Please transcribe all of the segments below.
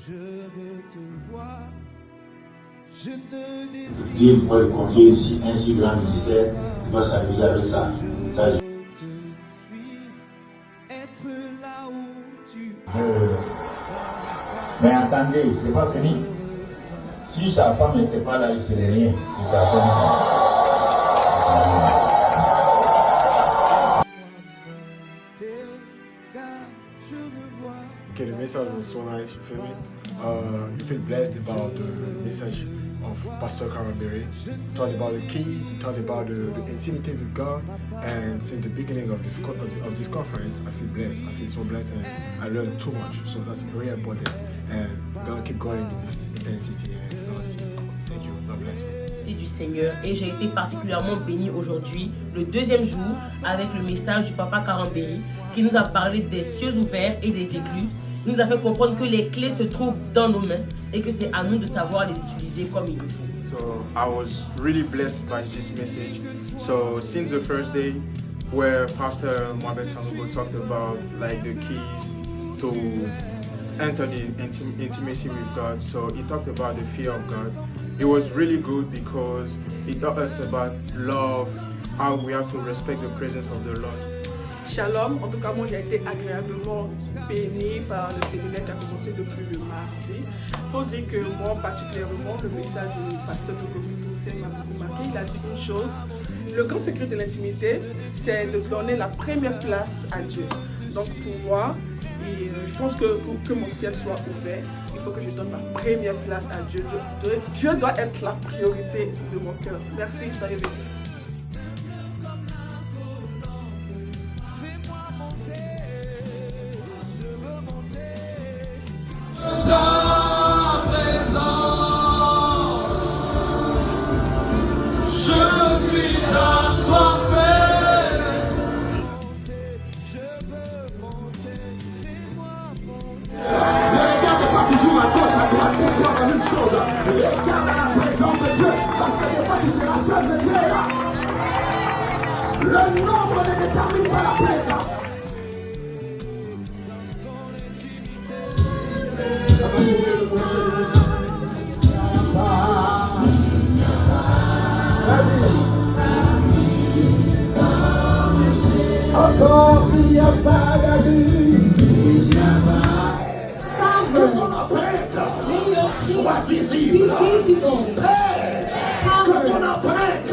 Dieu pourrait lui confier ici un si grand ministère, il va s'amuser avec ça. Mais attendez, c'est pas fini. Si sa femme n'était pas là, il ne serait rien. Si sa femme... Okay, the message was so nice, you feel me? You feel blessed about the message of Pastor Karen Berry. He talked about the keys, he talked about the intimacy with God, and since the beginning of this conference, I feel blessed. I feel so blessed, and I learned too much, so that's very important. And we're gonna keep going with this intensity, and we're gonna see. Thank you, God bless you. Du Seigneur, et j'ai été particulièrement béni aujourd'hui, le deuxième jour, avec le message du Papa Karambéry, qui nous a parlé des cieux ouverts et des écluses. Il nous a fait comprendre que les clés se trouvent dans nos mains et que c'est à nous de savoir les utiliser comme il le faut. So I was really blessed by this message. So since the first day where Pastor Mohamed Sanogo talked about like the keys to enter the intimacy with God, so he talked about the fear of God. It was really good because it taught us about love, how we have to respect the presence of the Lord. Shalom, en tout cas moi j'ai été agréablement béni par le séminaire qui a commencé depuis le mardi. Il faut dire que moi particulièrement, le message du pasteur Grégory Toussaint m'a beaucoup marqué. Il a dit une chose, le grand secret de l'intimité, c'est de donner la première place à Dieu. Donc pour moi, je pense que pour que mon ciel soit ouvert, il faut que je donne ma première place à Dieu. Dieu doit être la priorité de mon cœur. Merci, je t'avais béni. Le nombre ne détermine pas la présence. Encore il n'y a pas d'abus. Que ton empreinte soit visible. Que ton empreinte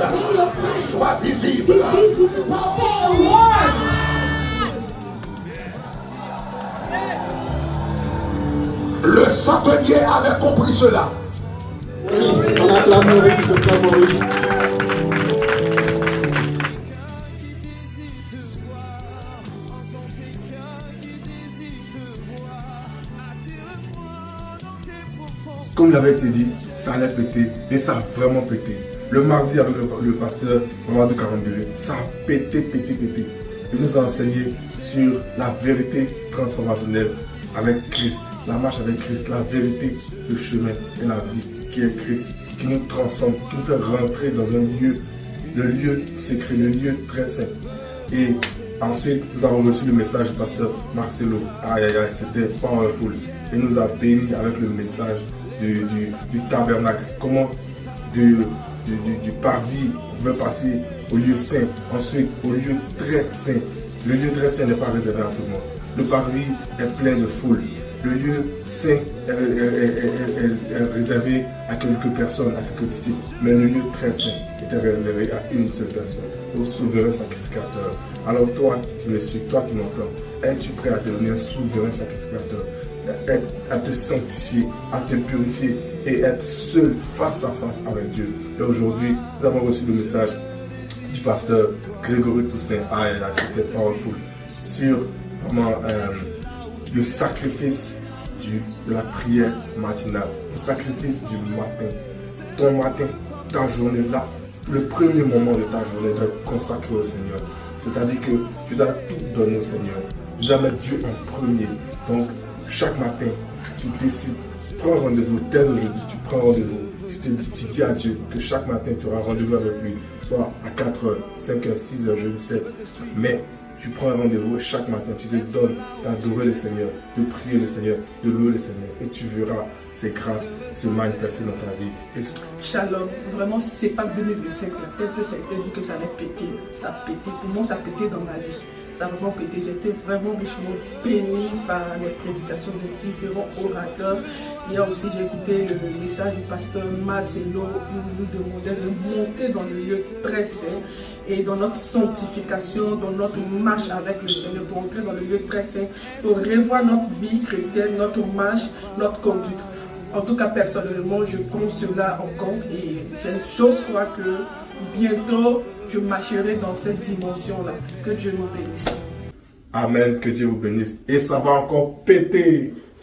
soit visible. Le centenier avait compris cela. Oui, on acclame Maurice, on acclame Maurice. Comme il avait été dit, ça allait péter et ça a vraiment pété. Le mardi avec le pasteur Mamadou Karambéry, ça a pété. Il nous a enseigné sur la vérité transformationnelle avec Christ, la marche avec Christ, la vérité, le chemin et la vie qui est Christ, qui nous transforme, qui nous fait rentrer dans un lieu, le lieu secret, le lieu très saint. Et ensuite, nous avons reçu le message du pasteur Marcelo. C'était powerful. Il nous a bénis avec le message du tabernacle. Comment du parvis on pouvait passer au lieu saint, ensuite au lieu très saint. Le lieu très saint n'est pas réservé à tout le monde. Le parvis est plein de foule. Le lieu saint est réservé à quelques personnes, à quelques disciples. Mais le lieu très saint était réservé à une seule personne, au souverain sacrificateur. Alors toi qui me suis, toi qui m'entends, es-tu prêt à devenir un souverain sacrificateur, à te sanctifier, à te purifier et être seul face à face avec Dieu? Et aujourd'hui, nous avons reçu le message du pasteur Grégory Toussaint. C'était powerful. Sur vraiment le sacrifice de la prière matinale, le sacrifice du matin. Ton matin, ta journée, là, le premier moment de ta journée doit être consacré au Seigneur. C'est-à-dire que tu dois tout donner au Seigneur. Tu dois mettre Dieu en premier. Donc, chaque matin, tu décides, prends rendez-vous. Dès aujourd'hui, tu prends rendez-vous. Tu dis à Dieu que chaque matin, tu auras rendez-vous avec lui. Soit à 4h, 5h, 6h, je ne sais. Mais tu prends un rendez-vous chaque matin, tu te donnes d'adorer le Seigneur, de prier le Seigneur, de louer le Seigneur. Et tu verras ces grâces se manifester dans ta vie. Et... Shalom, vraiment, c'est pas 2025, peut-être que ça a été dit que ça allait péter. Ça a pété, pour moi, ça a pété dans ma vie. Ça a vraiment pété. J'étais vraiment richement bénie par les prédications de différents orateurs. Hier aussi, j'ai écouté le message du pasteur Marcelo où il nous demandait de monter dans le lieu très saint et dans notre sanctification, dans notre marche avec le Seigneur. Pour entrer dans le lieu très saint, il faut revoir notre vie chrétienne, notre marche, notre conduite. En tout cas, personnellement, je prends cela en compte et j'ose croire que bientôt, je marcherai dans cette dimension-là. Que Dieu nous bénisse. Amen, que Dieu vous bénisse. Et ça va encore péter.